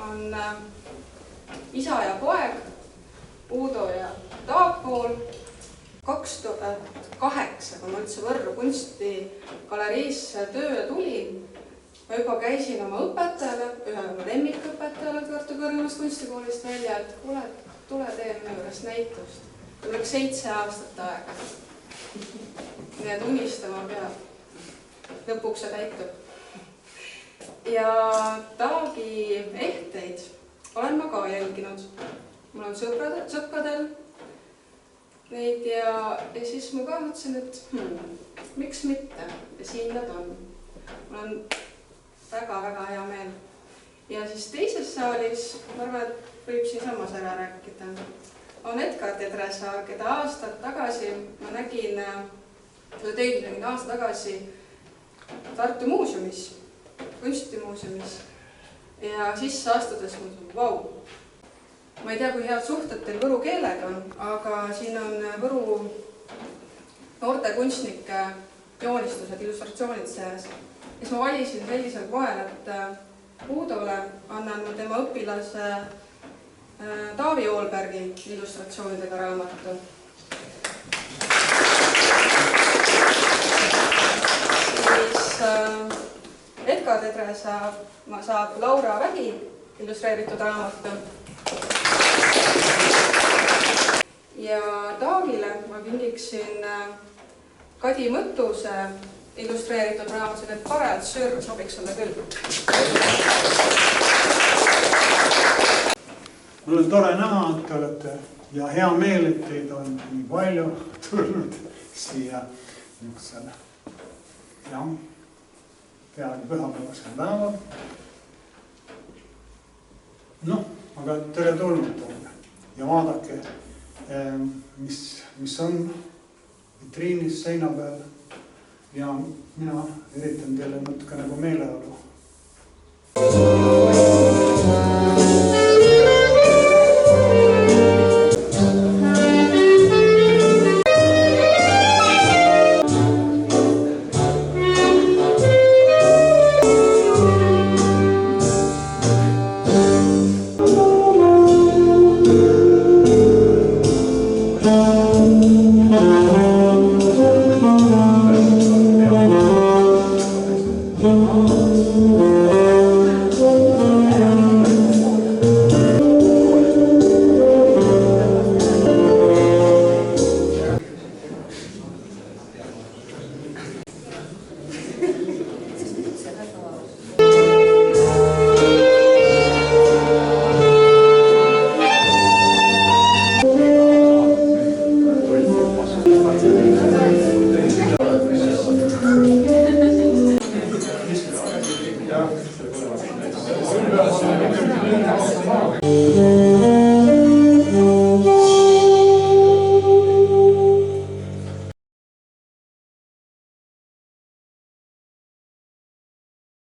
on isa ja poeg, Uudo ja Taagpool. 2008, kui ma üldse Võrru kunstigaleriisse tööle tulin, ma juba käisin oma õpetajale, ühe oma lemmikõpetajale Tartu Kõrgemast kunstikoolist välja, et kuule, tule tee minu juures näitust. Mul oleks 7 aastat aega. Nii et unistama peab. Lõpuks see täitub. Ja Taagi ehteid olen ma ka jälginud. Mul on sõpradel neid ja siis ma ka mõtlesin, et miks mitte. Ja siin nad on. Mul on väga-väga hea meel. Ja siis teises saalis, ma arvan, et võib siin samas ära rääkida, on Edgar Tedresaar, keda aastad tagasi ma nägin, aasta tagasi Tartu muuseumis, kunstimuuseumis. Ja sisse astudes mõtlen, vau. Ma ei tea, kui head suhted teil võru keelega on, aga siin on Võru noorte kunstnike joonistused, illustratsioonid sees. Siis ma valisin sellisel poel, et Uudole annan ma tema õpilase Taavi Oolbergi illustratsioonidega raamatu. Siis Edgar Tedresaar saab Laura Vähi illustreeritud raamatu. Ja Taagile ma kingiksin Kadi Mõttuse illustreeritud raamatud, et parajalt sörg sobiks sulle küll. Mul on tore näha, et te olete ja hea meel, et teid on nii palju tulnud siia niisugusele peaaegu pühapäevasel päeval. Noh, aga tere tulnud teile ja vaadake, mis on vitriinis seina peal ja mina üritan teile natuke nagu meeleolu.